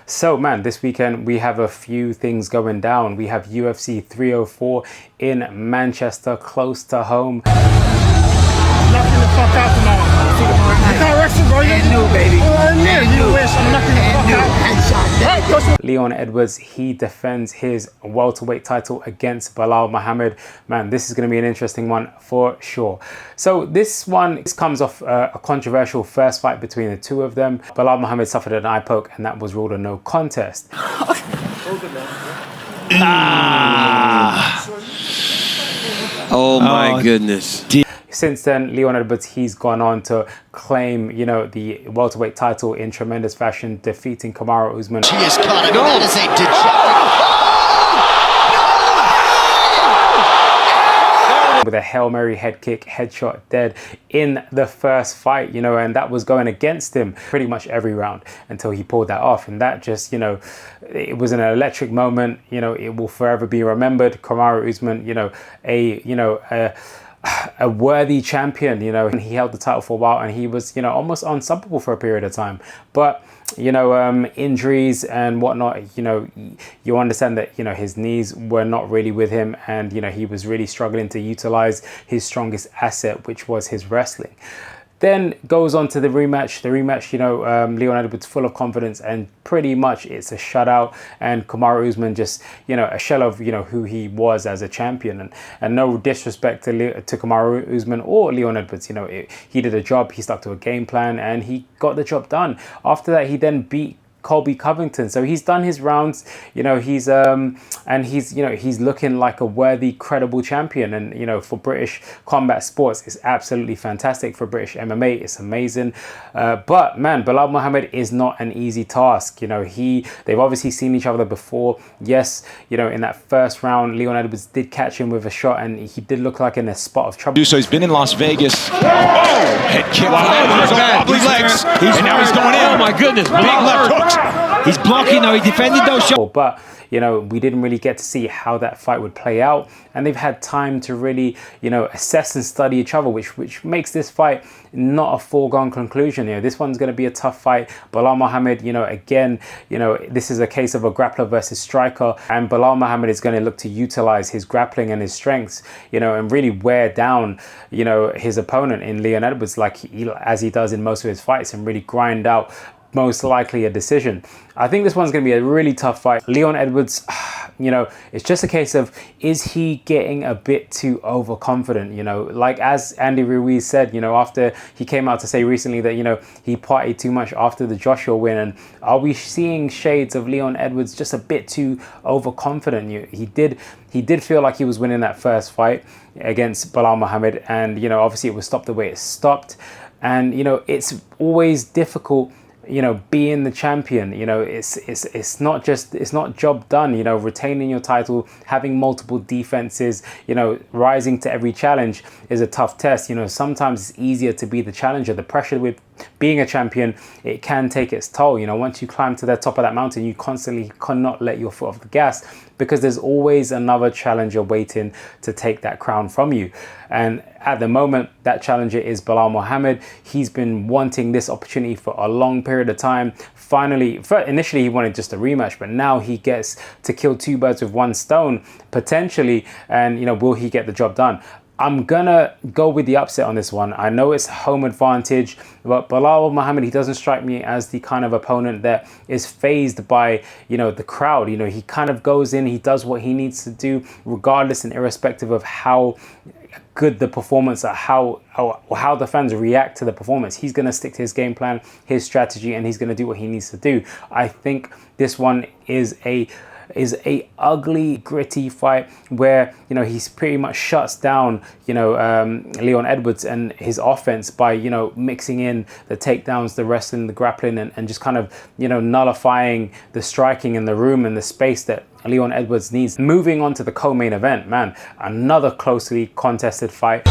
So man, this weekend we have a few things going down. We have UFC 304 in Manchester, close to home. Knocking the fuck out tomorrow. You can't wrestle, bro. And new, baby. And you wish I'm knocking the fuck out. Leon Edwards, he defends his welterweight title against Belal Muhammad. Man, this is going to be an interesting one for sure. So this comes off a controversial first fight between the two of them. Belal Muhammad suffered an eye poke and that was ruled a no contest. Oh my goodness. Since then, Leon Edwards, he's gone on to claim, you know, the welterweight title in tremendous fashion, defeating Kamaru Usman. She is caught. That is a degenerate. With a Hail Mary head kick, headshot dead in the first fight, you know, and that was going against him pretty much every round until he pulled that off. And that just, you know, it was an electric moment. You know, it will forever be remembered. Kamaru Usman, you know, a worthy champion, you know, and he held the title for a while and he was, you know, almost unstoppable for a period of time. But, you know, injuries and whatnot, you know, you understand that, you know, his knees were not really with him and, you know, he was really struggling to utilize his strongest asset, which was his wrestling. Then goes on to the rematch. The rematch, you know, Leon Edwards full of confidence and pretty much it's a shutout. And Kamaru Usman just, you know, a shell of, you know, who he was as a champion. And no disrespect to Kamaru Usman or Leon Edwards. You know, he did a job. He stuck to a game plan and he got the job done. After that, he then beat Colby Covington. So he's done his rounds, you know, he's you know, he's looking like a worthy, credible champion. And, you know, for British combat sports, it's absolutely fantastic. For British MMA, it's amazing. But man, Belal Muhammad is not an easy task. You know, they've obviously seen each other before. Yes, you know, in that first round, Leon Edwards did catch him with a shot and he did look like in a spot of trouble. So he's been in Las Vegas. Oh, head kick. Wobbly legs. And now he's going in. Oh my goodness. Big left hooks. He's blocking though. He defended those shots. But, you know, we didn't really get to see how that fight would play out. And they've had time to really, you know, assess and study each other, which makes this fight not a foregone conclusion. You know, this one's going to be a tough fight. Belal Muhammad, you know, again, you know, this is a case of a grappler versus striker. And Belal Muhammad is going to look to utilize his grappling and his strengths, you know, and really wear down, you know, his opponent in Leon Edwards as he does in most of his fights and really grind out most likely a decision. I think this one's going to be a really tough fight. Leon Edwards, you know, it's just a case of, is he getting a bit too overconfident? You know, like as Andy Ruiz said, you know, after he came out to say recently that, you know, he partied too much after the Joshua win. And are we seeing shades of Leon Edwards just a bit too overconfident? He did feel like he was winning that first fight against Belal Muhammad. And, you know, obviously it was stopped the way it stopped. And, you know, it's always difficult, you know, being the champion. You know, it's not job done. You know, retaining your title, having multiple defenses, you know, rising to every challenge is a tough test. You know, sometimes it's easier to be the challenger. The pressure with being a champion, it can take its toll. You know, once you climb to the top of that mountain, you constantly cannot let your foot off the gas because there's always another challenger waiting to take that crown from you. And at the moment, that challenger is Belal Muhammad. He's been wanting this opportunity for a long period of time. Finally, initially he wanted just a rematch, but now he gets to kill two birds with one stone, potentially. And, you know, will he get the job done? I'm gonna go with the upset on this one. I know it's home advantage, but Belal Muhammad, he doesn't strike me as the kind of opponent that is fazed by, you know, the crowd. You know, he kind of goes in, he does what he needs to do, regardless and irrespective of how good the performance, or how the fans react to the performance. He's going to stick to his game plan, his strategy, and he's going to do what he needs to do. I think this one is a ugly, gritty fight where, you know, he's pretty much shuts down, you know, Leon Edwards and his offense by, you know, mixing in the takedowns, the wrestling, the grappling, and just kind of, you know, nullifying the striking in the room and the space that Leon Edwards needs. Moving on to the co-main event, man, another closely contested fight.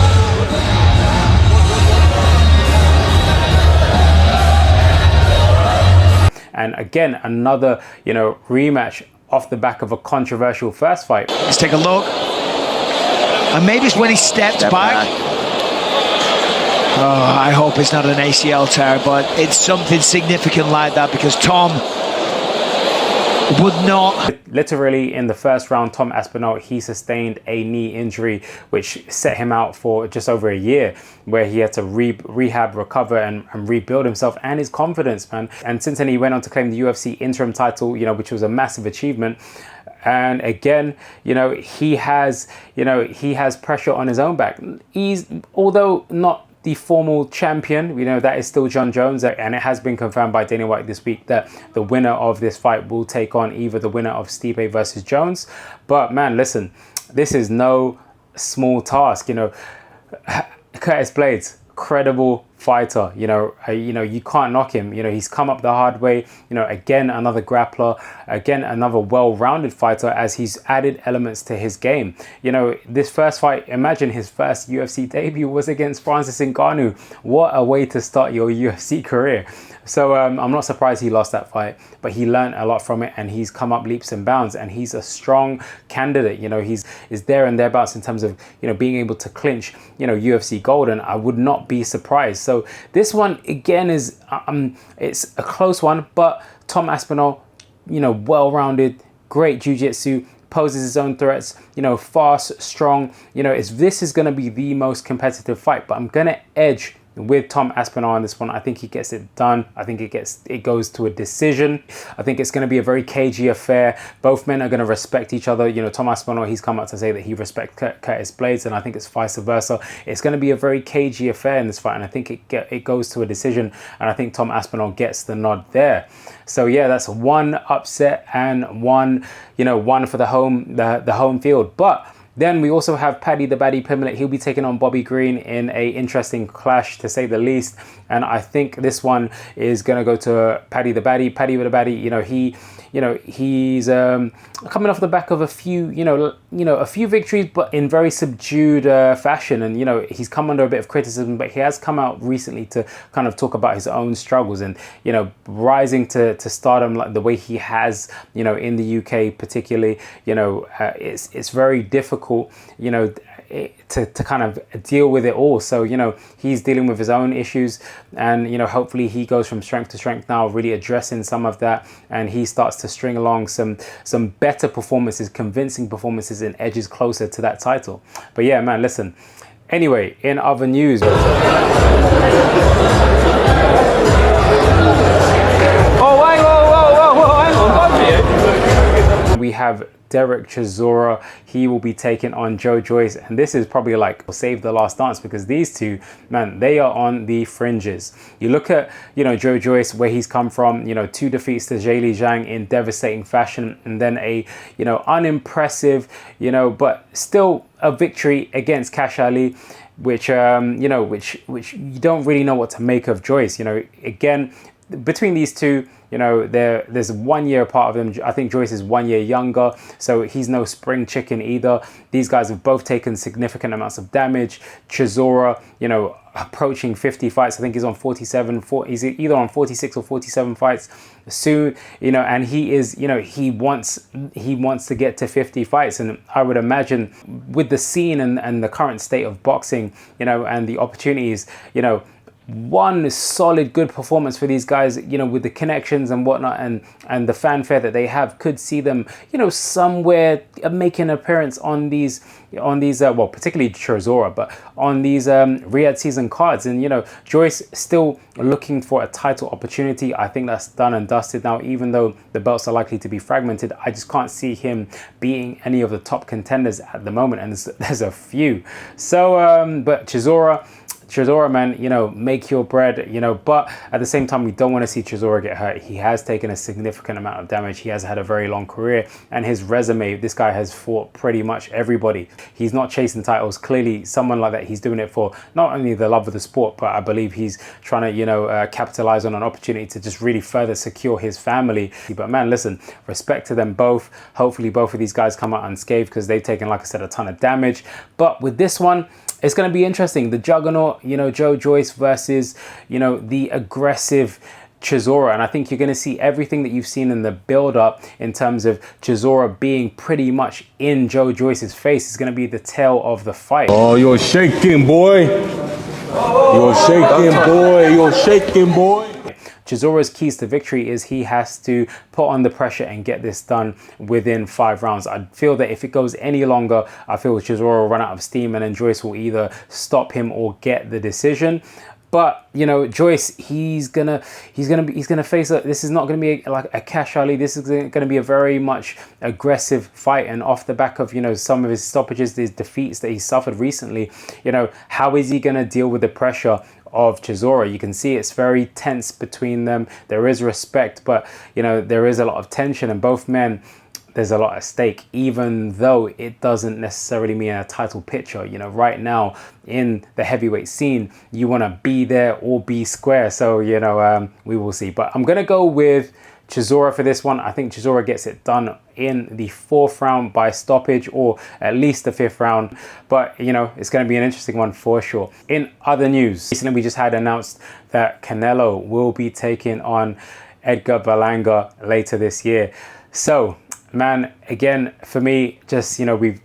And again, another, you know, rematch off the back of a controversial first fight. Let's take a look. And maybe it's when he stepped back. Oh, I hope it's not an ACL tear, but it's something significant like that because Tom would not. Literally in the first round, Tom Aspinall, he sustained a knee injury, which set him out for just over a year, where he had to rehab, recover, and rebuild himself and his confidence, man. And since then, he went on to claim the UFC interim title, you know, which was a massive achievement. And again, you know, he has pressure on his own back. He's, although not the formal champion, you know, that is still John Jones, and it has been confirmed by Dana White this week that the winner of this fight will take on either the winner of Stipe versus Jones. But man, listen, this is no small task, you know. Curtis Blades, credible fighter, you know, you can't knock him. You know, he's come up the hard way. You know, again, another grappler, again, another well-rounded fighter, as he's added elements to his game. You know, this first fight, imagine his first UFC debut was against Francis Ngannou. What a way to start your UFC career. So I'm not surprised he lost that fight, but he learned a lot from it, and he's come up leaps and bounds, and he's a strong candidate. You know, is there and thereabouts in terms of, you know, being able to clinch, you know, UFC gold, and I would not be surprised. So this one again is it's a close one, but Tom Aspinall, you know, well-rounded, great jiu-jitsu, poses his own threats, you know, fast, strong. You know, this is going to be the most competitive fight, but I'm going to edge with Tom Aspinall on this one. I think he gets it done. I think it goes to a decision. I think it's going to be a very cagey affair. Both men are going to respect each other. You know, Tom Aspinall, he's come out to say that he respects Curtis Blades, and I think it's vice versa. It's going to be a very cagey affair in this fight, and I think it goes to a decision, and I think Tom Aspinall gets the nod there. So yeah, that's one upset and one for the home field. But then we also have Paddy the Baddy Pimblett. He'll be taking on Bobby Green in a interesting clash, to say the least. And I think this one is going to go to Paddy the Baddy. Paddy the Baddy, he's coming off the back of a few victories, but in very subdued fashion. And, you know, he's come under a bit of criticism, but he has come out recently to kind of talk about his own struggles and, you know, rising to stardom like the way he has, you know, in the UK particularly. You know, it's very difficult, you know, to kind of deal with it all. So, you know, he's dealing with his own issues, and, you know, hopefully he goes from strength to strength now, really addressing some of that, and he starts to string along some better performances, convincing performances, and edges closer to that title. But yeah, man, listen. Anyway, in other news, we have Derek Chisora. He will be taking on Joe Joyce, and this is probably like save the last dance, because these two, man, they are on the fringes. You look at, you know, Joe Joyce, where he's come from, you know, 2 defeats to Zhilei Zhang in devastating fashion, and then a, you know, unimpressive, you know, but still a victory against Cash Ali, which which you don't really know what to make of Joyce. You know, again, between these two, you know, there's 1 year apart of them. I think Joyce is 1 year younger, so he's no spring chicken either. These guys have both taken significant amounts of damage. Chisora, you know, approaching 50 fights. I think he's on 47. He's either on 46 or 47 fights soon. You know, and he is, you know, he wants to get to 50 fights. And I would imagine with the scene and the current state of boxing, you know, and the opportunities, you know, one solid good performance for these guys, you know, with the connections and whatnot, and the fanfare that they have, could see them, you know, somewhere making an appearance on these well, particularly Chisora, but on these Riyadh season cards. And, you know, Joyce still looking for a title opportunity. I think that's done and dusted now, even though the belts are likely to be fragmented. I just can't see him beating any of the top contenders at the moment, and there's a few. So but Chisora, man, you know, make your bread, you know, but at the same time, we don't want to see Chisora get hurt. He has taken a significant amount of damage. He has had a very long career, and his resume, this guy has fought pretty much everybody. He's not chasing titles. Clearly, someone like that, he's doing it for not only the love of the sport, but I believe he's trying to, you know, capitalize on an opportunity to just really further secure his family. But man, listen, respect to them both. Hopefully both of these guys come out unscathed, because they've taken, like I said, a ton of damage. But with this one, it's going to be interesting. The juggernaut, you know, Joe Joyce versus, you know, the aggressive Chisora. And I think you're going to see everything that you've seen in the build-up in terms of Chisora being pretty much in Joe Joyce's face. Is going to be the tail of the fight. Oh, you're shaking, boy. You're shaking, boy. You're shaking, boy. Chisora's keys to victory is he has to put on the pressure and get this done within 5 rounds. I feel that if it goes any longer, I feel Chisora will run out of steam, and then Joyce will either stop him or get the decision. But you know, Joyce, he's gonna face this is not gonna be like a cash Ali. This is gonna be a very much aggressive fight, and off the back of, you know, some of his stoppages, these defeats that he suffered recently, you know, how is he gonna deal with the pressure of Chisora? You can see it's very tense between them. There is respect, but you know, there is a lot of tension, and both men, there's a lot at stake, even though it doesn't necessarily mean a title picture. You know, right now in the heavyweight scene, you want to be there or be square. So, you know, we will see. But I'm going to go with Chisora for this one. I think Chisora gets it done in the 4th round by stoppage, or at least the 5th round. But, you know, it's going to be an interesting one for sure. In other news, recently we just had announced that Canelo will be taking on Edgar Berlanga later this year. So, man, again, for me, just, you know, we've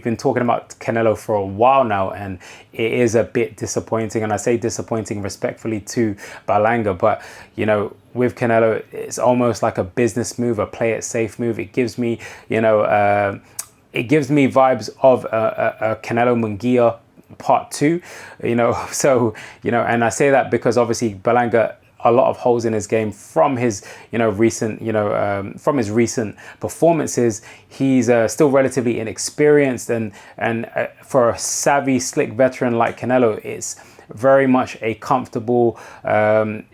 been talking about Canelo for a while now, and it is a bit disappointing, and I say disappointing respectfully to Berlanga, but you know, with Canelo, it's almost like a business move, a play it safe move. It gives me, you know, it gives me vibes of a Canelo Munguia part 2, you know. So, you know, and I say that because obviously Berlanga, a lot of holes in his game from his, you know, recent, you know, from his recent performances. He's still relatively inexperienced, and for a savvy, slick veteran like Canelo, it's very much a comfortable,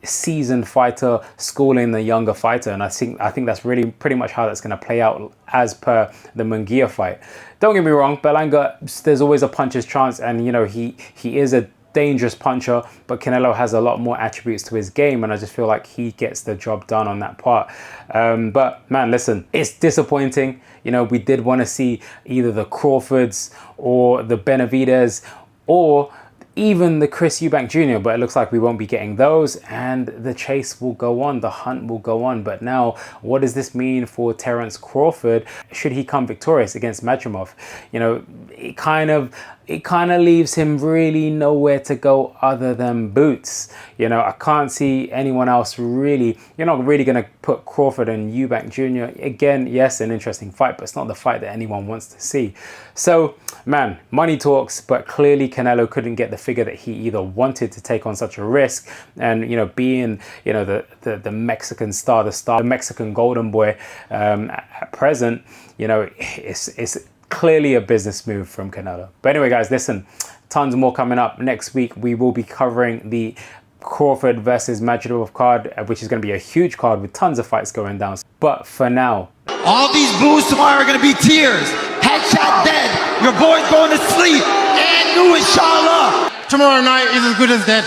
seasoned fighter schooling the younger fighter, and I think that's really pretty much how that's going to play out as per the Munguia fight. Don't get me wrong, Berlanga, there's always a puncher's chance, and you know, he is a dangerous puncher, but Canelo has a lot more attributes to his game, and I just feel like he gets the job done on that part. But man, listen, it's disappointing. You know, we did want to see either the Crawfords or the Benavidez or even the Chris Eubank Jr., but it looks like we won't be getting those, and the chase will go on, the hunt will go on. But now, what does this mean for Terence Crawford should he come victorious against Madrimov? You know, it kind of leaves him really nowhere to go other than boots. You know, I can't see anyone else really. You're not really going to put Crawford and Eubank Jr. Again, yes, an interesting fight, but it's not the fight that anyone wants to see. So, man, money talks, but clearly Canelo couldn't get the figure that he either wanted to take on such a risk, and, you know, being, you know, the Mexican star, the Mexican golden boy at present, you know, it's clearly a business move from Canelo. But anyway, guys, listen, tons more coming up. Next week, we will be covering the Crawford versus Madrimov card, which is going to be a huge card with tons of fights going down. But for now, All these boos tomorrow are going to be tears. Headshot dead. Your boy's going to sleep. And new, inshallah. Tomorrow night is as good as dead.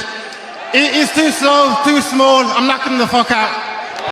It's too slow, too small. I'm knocking the fuck out.